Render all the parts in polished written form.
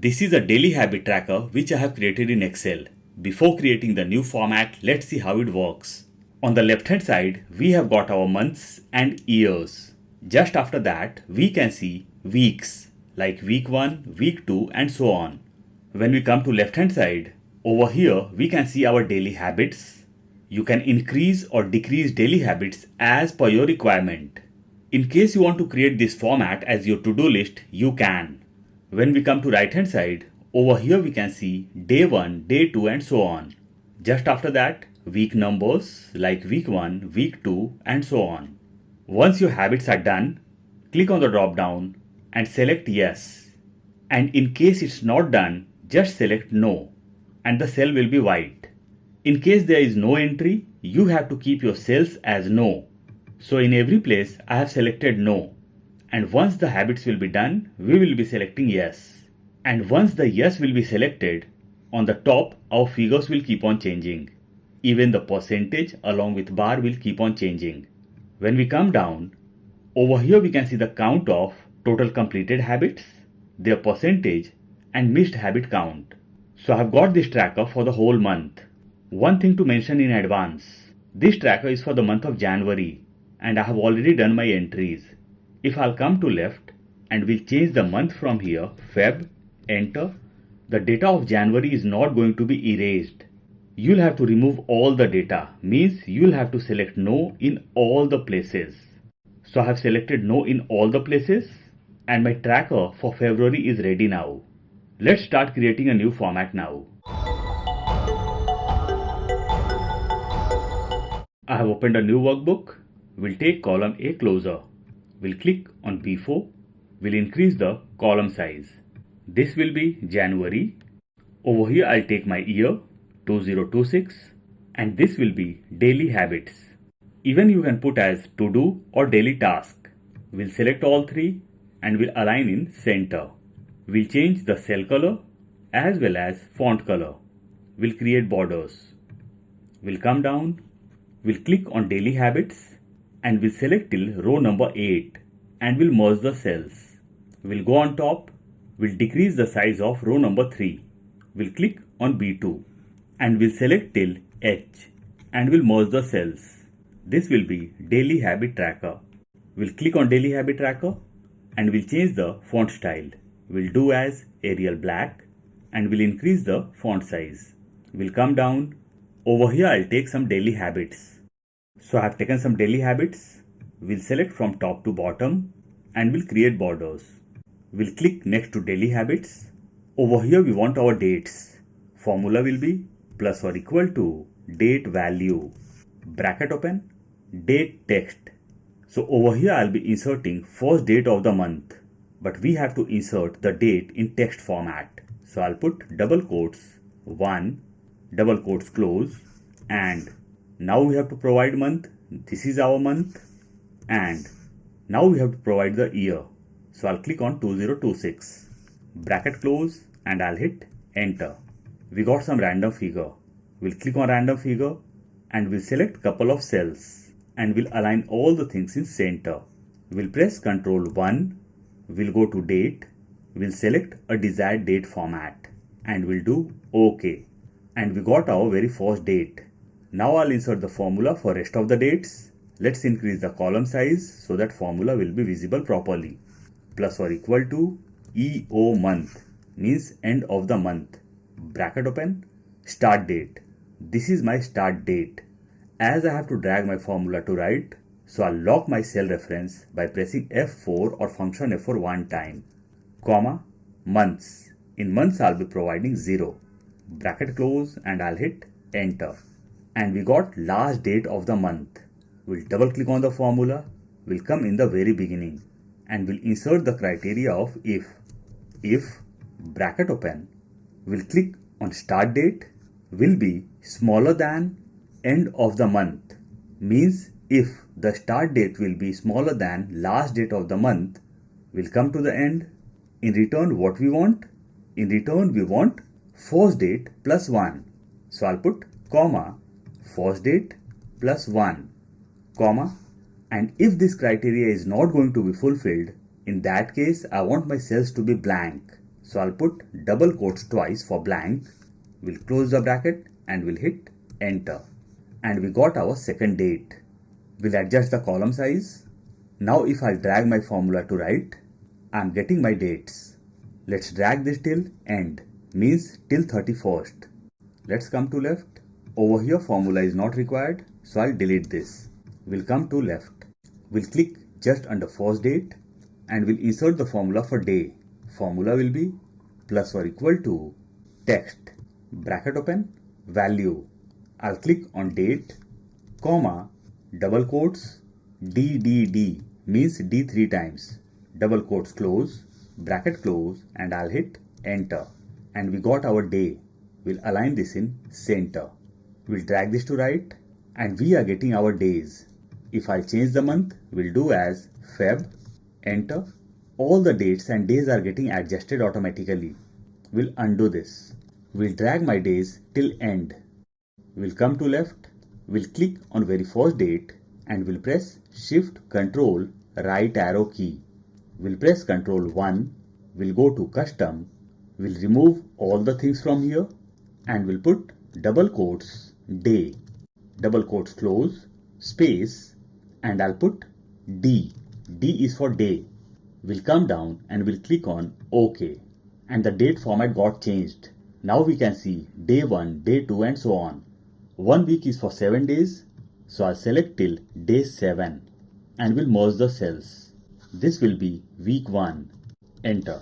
This is a daily habit tracker which I have created in Excel. Before creating the new format, let's see how it works. On the left hand side, we have got our months and years. Just after that, we can see weeks like week 1, week 2 and so on. When we come to left hand side, over here we can see our daily habits. You can increase or decrease daily habits as per your requirement. In case you want to create this format as your to-do list, you can. When we come to right hand side, over here we can see day 1, day 2 and so on. Just after that, week numbers like week 1, week 2 and so on. Once your habits are done, click on the drop down and select yes. And in case it's not done, just select no and the cell will be white. In case there is no entry, you have to keep your cells as no. So in every place I have selected no. And once the habits will be done, we will be selecting yes. And once the yes will be selected, on the top our figures will keep on changing. Even the percentage along with bar will keep on changing. When we come down, over here we can see the count of total completed habits, their percentage and missed habit count. So I have got this tracker for the whole month. One thing to mention in advance, this tracker is for the month of January and I have already done my entries. If I'll come to left and we'll change the month from here, Feb, enter, the data of January is not going to be erased. You'll have to remove all the data, means you'll have to select no in all the places. So I have selected no in all the places and my tracker for February is ready now. Let's start creating a new format now. I have opened a new workbook. We'll take column A closer. We'll click on P4. We'll increase the column size. This will be January. Over here I'll take my year 2026 and this will be daily habits. Even you can put as to do or daily task. We'll select all three and we'll align in center. We'll change the cell color as well as font color. We'll create borders. We'll come down. We'll click on daily habits and we'll select till row number 8 and we'll merge the cells. We'll go on top. We'll decrease the size of row number 3. We'll click on B2 and we'll select till H and we'll merge the cells. This will be daily habit tracker. We'll click on daily habit tracker and we'll change the font style. We'll do as Arial black and we'll increase the font size. We'll come down. Over here I'll take some daily habits. So I have taken some daily habits. We'll select from top to bottom and we'll create borders. We'll click next to daily habits. Over here we want our dates. Formula will be plus or equal to date value, bracket open, date text. So over here I'll be inserting first date of the month, but we have to insert the date in text format. So I'll put double quotes 1, double quotes close, and now we have to provide month. This is our month and now we have to provide the year. So I'll click on 2026, bracket close and I'll hit enter. We got some random figure. We'll click on random figure and we'll select couple of cells and we'll align all the things in center. We'll press Ctrl 1. We'll go to date. We'll select a desired date format and we'll do OK. And we got our very first date. Now I'll insert the formula for rest of the dates. Let's increase the column size so that formula will be visible properly. Plus or equal to EO month means end of the month. Bracket open, start date. This is my start date. As I have to drag my formula to right, so I'll lock my cell reference by pressing F4 or function F4 one time. Comma, months. In months I'll be providing 0. Bracket close and I'll hit enter. And we got last date of the month. We'll double click on the formula. We'll come in the very beginning and we'll insert the criteria of if. If, bracket open, we'll click on start date will be smaller than end of the month. Means if the start date will be smaller than last date of the month, we'll come to the end. In return what we want? In return we want first date plus 1. So I'll put comma first date plus 1 comma, and if this criteria is not going to be fulfilled, in that case I want my cells to be blank. So I'll put double quotes twice for blank. We'll close the bracket and we'll hit enter. And we got our second date. We'll adjust the column size. Now if I drag my formula to right, I'm getting my dates. Let's drag this till end, means till 31st. Let's come to left. Over here formula is not required, so I'll delete this. We'll come to left. We'll click just under first date and we'll insert the formula for day. Formula will be plus or equal to text, bracket open, value. I'll click on date, comma, double quotes, DDD means D 3 times, double quotes close, bracket close, and I'll hit enter. And we got our day. We'll align this in center. We'll drag this to right and we are getting our days. If I change the month, we'll do as Feb, enter. All the dates and days are getting adjusted automatically. We'll undo this. We'll drag my days till end. We'll come to left. We'll click on very first date and we'll press Shift Control right arrow key. We'll press Control 1. We'll go to custom. We'll remove all the things from here and we'll put double quotes day, double quotes close, space, and I'll put D. D is for day. We'll come down and we'll click on OK. And the date format got changed. Now we can see day 1, day 2 and so on. 1 week is for 7 days. So I'll select till day 7 and we'll merge the cells. This will be week 1. Enter.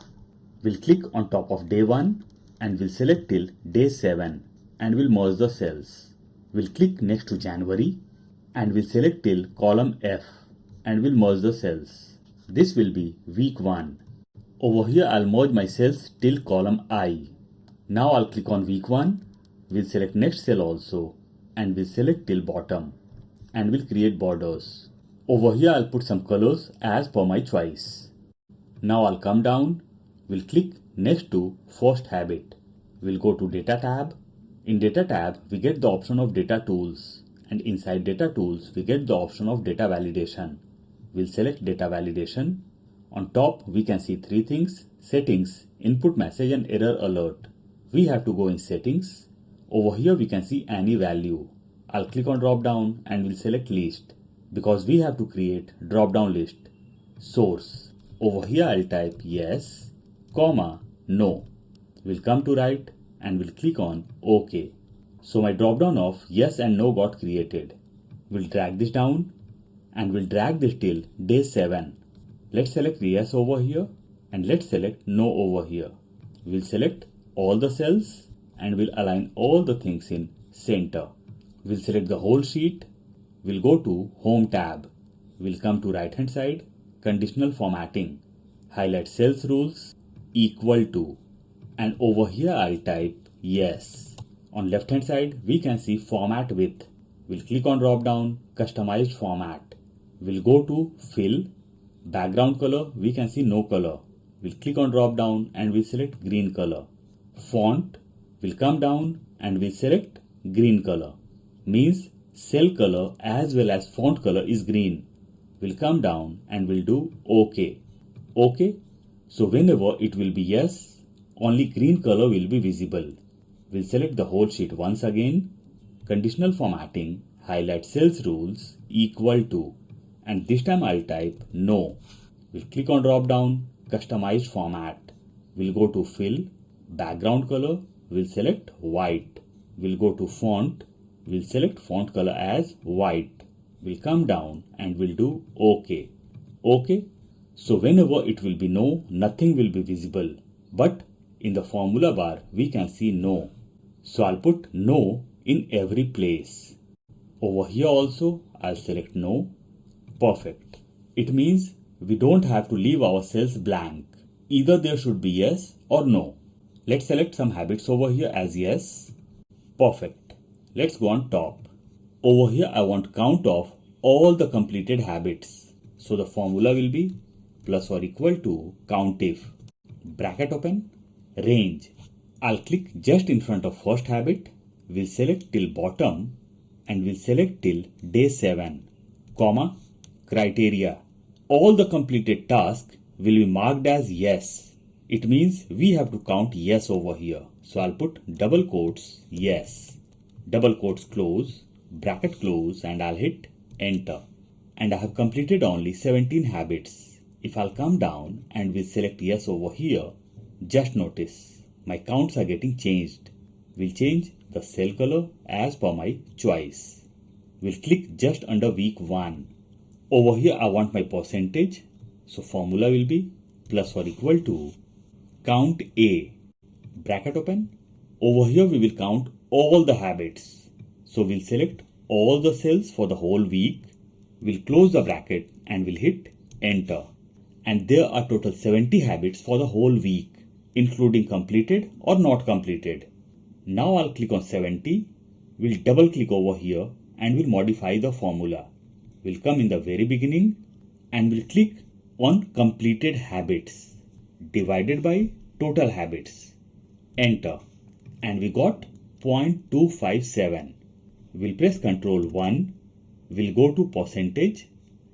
We'll click on top of day 1 and we'll select till day 7 and we'll merge the cells. We'll click next to January and we'll select till column F and we'll merge the cells. This will be week 1. Over here I'll merge my cells till column I. Now I'll click on week 1. We'll select next cell also and we'll select till bottom and we'll create borders. Over here I'll put some colors as per my choice. Now I'll come down. We'll click next to first habit. We'll go to data tab. In data tab, we get the option of data tools, and inside data tools, we get the option of data validation. We'll select data validation. On top, we can see 3 things: settings, input message, and error alert. We have to go in settings. Over here, we can see any value. I'll click on drop down and we'll select list because we have to create drop down list. Source. Over here, I'll type yes, comma, no. We'll come to right and we'll click on OK. So my drop down of yes and no got created. We'll drag this down and we'll drag this till day 7. Let's select yes over here and let's select no over here. We'll select all the cells and we'll align all the things in center. We'll select the whole sheet. We'll go to Home tab. We'll come to right hand side, Conditional Formatting. Highlight Cells Rules, equal to. And over here I'll type yes. On left hand side we can see Format With. We'll click on drop down, Customized Format. We'll go to Fill. Background color we can see no color. We'll click on drop down and we'll select green color. Font, we'll come down and we'll select green color. Means cell color as well as font color is green. We'll come down and we'll do OK. OK. So whenever it will be yes, only green color will be visible. We'll select the whole sheet once again. Conditional Formatting, Highlight Cells Rules, equal to. And this time I'll type no. We'll click on drop down, Customized Format. We'll go to Fill. Background color, we'll select white. We'll go to Font. We'll select font color as white. We'll come down and we'll do OK. OK. So whenever it will be no, nothing will be visible. But in the formula bar, we can see no. So I'll put no in every place. Over here also, I'll select no. Perfect. It means we don't have to leave our cells blank. Either there should be yes or no. Let's select some habits over here as yes. Perfect. Let's go on top. Over here, I want count of all the completed habits. So the formula will be plus or equal to countif. Bracket open. Range. I'll click just in front of first habit. We'll select till bottom and we'll select till day 7, comma, criteria. All the completed tasks will be marked as yes. It means we have to count yes over here. So I'll put double quotes yes, double quotes close, bracket close, and I'll hit enter. And I have completed only 17 habits. If I'll come down and we'll select yes over here, just notice my counts are getting changed. We'll change the cell color as per my choice. We'll click just under week 1. Over here I want my percentage, so formula will be plus or equal to count A, bracket open. Over here we will count all the habits. So we'll select all the cells for the whole week. We'll close the bracket and we'll hit enter. And there are total 70 habits for the whole week, including completed or not completed. Now I'll click on 70. We'll double click over here and we'll modify the formula. We'll come in the very beginning and we'll click on completed habits divided by total habits. Enter. And we got 0.257. We'll press Ctrl 1. We'll go to percentage,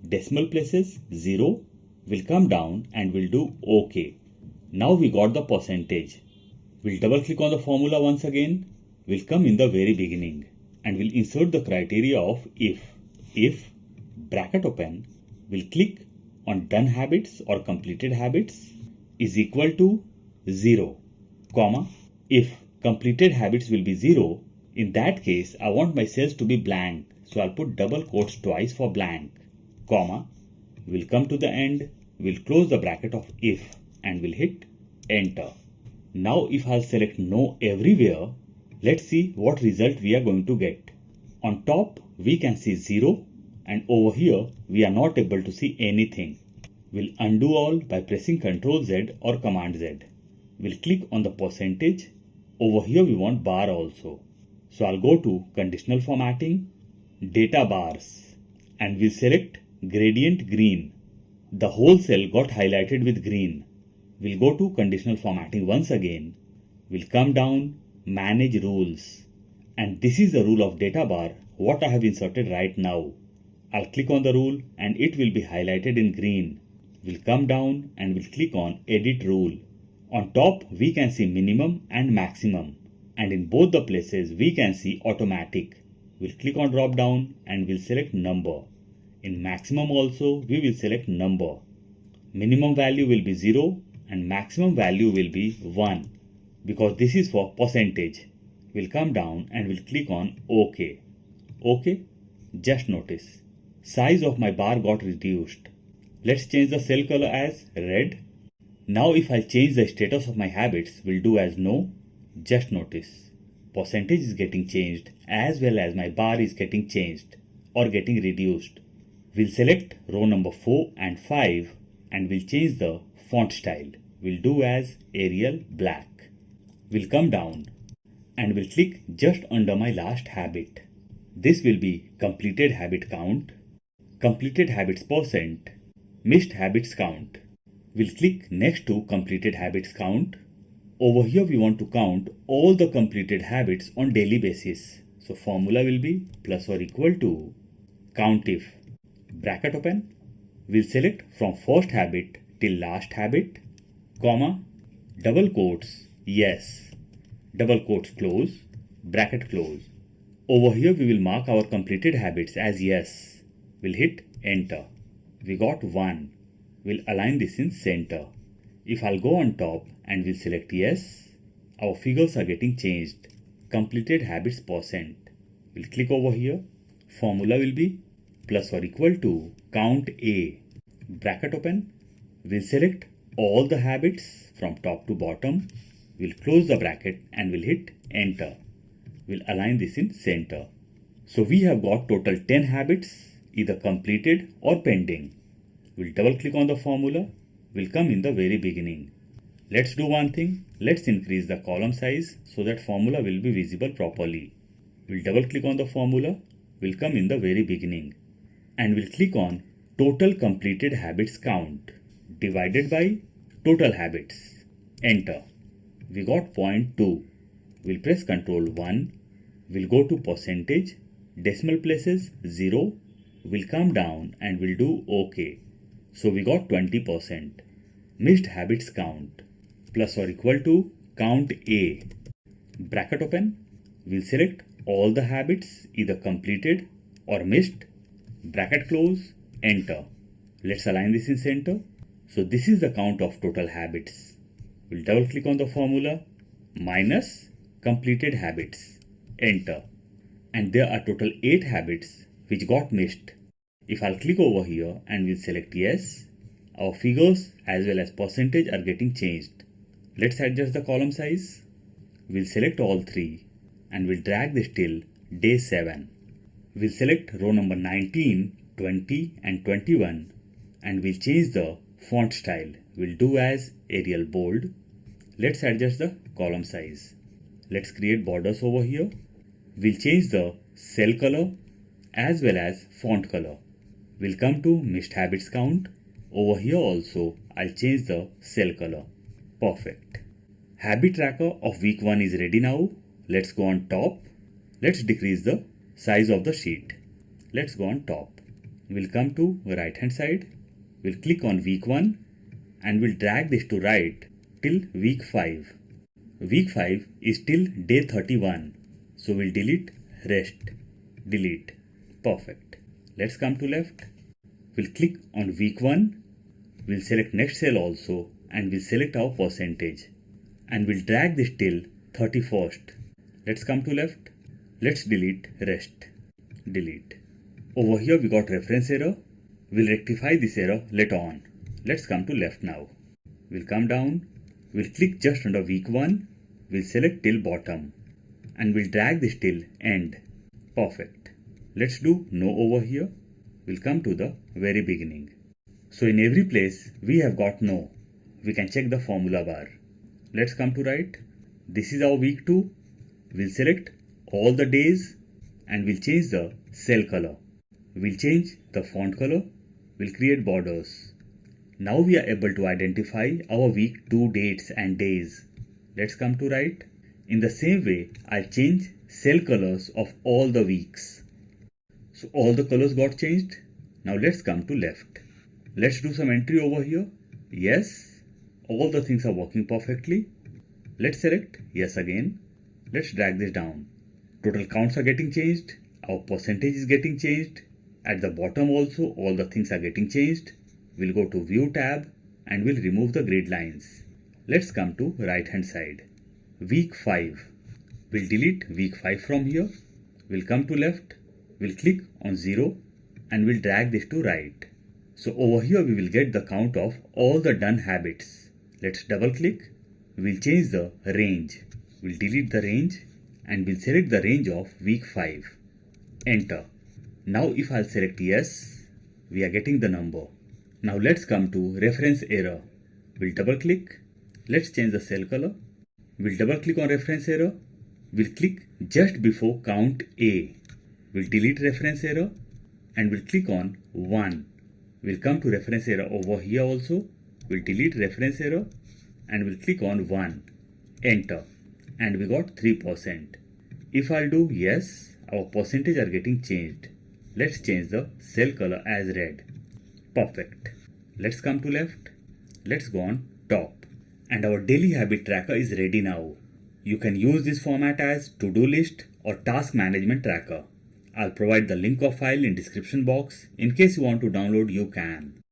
decimal places 0. We'll come down and we'll do OK. Now we got the percentage. We'll double click on the formula once again. We'll come in the very beginning and we'll insert the criteria of if. If, bracket open, we'll click on done habits or completed habits is equal to 0, comma, if completed habits will be 0, in that case I want my cells to be blank, so I'll put double quotes twice for blank, comma, we'll come to the end, we'll close the bracket of if and we'll hit enter. Now if I'll select no everywhere, let's see what result we are going to get. On top we can see 0 and over here we are not able to see anything. We'll undo all by pressing Ctrl Z or Command Z. We'll click on the percentage. Over here we want bar also. So I'll go to conditional formatting, data bars, and we'll select gradient green. The whole cell got highlighted with green. We'll go to conditional formatting once again. We'll come down, manage rules. And this is the rule of data bar, what I have inserted right now. I'll click on the rule and it will be highlighted in green. We'll come down and we'll click on edit rule. On top we can see minimum and maximum, and in both the places we can see automatic. We'll click on drop down and we'll select number. In maximum also we will select number. Minimum value will be 0 and maximum value will be 1 because this is for percentage. We'll come down and we'll click on OK. OK. Just notice size of my bar got reduced. Let's change the cell color as red. Now if I change the status of my habits, we'll do as no. Just notice percentage is getting changed as well as my bar is getting changed or getting reduced. We'll select row number 4 and 5 and we'll change the font style. We'll do as Arial black. We'll come down and we'll click just under my last habit. This will be completed habit count, completed habits percent, missed habits count. We'll click next to completed habits count. Over here we want to count all the completed habits on daily basis. So formula will be plus or equal to count if, bracket open. We'll select from first habit till last habit, comma, double quotes, yes, double quotes close, bracket close. Over here we will mark our completed habits as yes. We'll hit enter. We got 1. We'll align this in center. If I'll go on top and we'll select yes, our figures are getting changed. Completed habits percent. We'll click over here. Formula will be plus or equal to count A, bracket open. We'll select all the habits from top to bottom. We'll close the bracket and we'll hit enter. We'll align this in center. So we have got total 10 habits, either completed or pending. We'll double click on the formula. We'll come in the very beginning. Let's do one thing. Let's increase the column size so that formula will be visible properly. We'll double click on the formula. We'll come in the very beginning. And we'll click on total completed habits count divided by total habits. Enter. We got 0.2. We'll press Ctrl 1. We'll go to percentage, decimal places 0. We'll come down and we'll do OK. So we got 20%. Missed habits count. plus or equal to count A. Bracket open. We'll select all the habits either completed or missed. Bracket close. Enter. Let's align this in center. So this is the count of total habits. We'll double click on the formula minus completed habits. Enter. And there are total 8 habits which got missed. If I'll click over here and we'll select yes, our figures as well as percentage are getting changed. Let's adjust the column size. We'll select all 3 and we'll drag this till day 7. We'll select row number 19, 20 and 21 and we'll change the font style. We'll do as Arial bold. Let's adjust the column size. Let's create borders over here. We'll change the cell color as well as font color. We'll come to missed habits count. Over here also I'll change the cell color. Perfect. Habit tracker of week 1 is ready now. Let's go on top. Let's decrease the size of the sheet. Let's go on top. We'll come to right hand side. We'll click on week 1 and we'll drag this to right till week 5. Week 5 is till day 31. So we'll delete rest. Delete. Perfect. Let's come to left. We'll click on week 1. We'll select next cell also and we'll select our percentage. And we'll drag this till 31st. Let's come to left. Let's delete rest. Delete. Over here we got reference error. We'll rectify this error later on. Let's come to left now. We'll come down. We'll click just under week 1. We'll select till bottom. And we'll drag this till end. Perfect. Let's do no over here. We'll come to the very beginning. So in every place we have got no. We can check the formula bar. Let's come to right. This is our week 2. We'll select all the days and we'll change the cell color. We'll change the font color. We'll create borders. Now we are able to identify our week 2 dates and days. Let's come to right. In the same way, I'll change cell colors of all the weeks. So all the colors got changed. Now let's come to left. Let's do some entry over here. Yes. All the things are working perfectly. Let's select yes again. Let's drag this down. Total counts are getting changed. Our percentage is getting changed. At the bottom also all the things are getting changed. We'll go to view tab and we'll remove the grid lines. Let's come to right hand side. Week 5. We'll delete week 5 from here. We'll come to left. We'll click on 0 and we'll drag this to right. So over here we will get the count of all the done habits. Let's double click. We'll change the range. We'll delete the range and we'll select the range of week 5. Enter. Now if I'll select yes, we are getting the number. Now let's come to reference error. We'll double click. Let's change the cell color. We'll double click on reference error. We'll click just before count A. We'll delete reference error and we'll click on 1. We'll come to reference error over here also. We'll delete reference error and we'll click on 1. Enter. And we got 3%. If I'll do yes, our percentage are getting changed. Let's change the cell color as red. Perfect. Let's come to left. Let's go on top. And our daily habit tracker is ready now. You can use this format as to-do list or task management tracker. I'll provide the link of file in description box. In case you want to download, you can.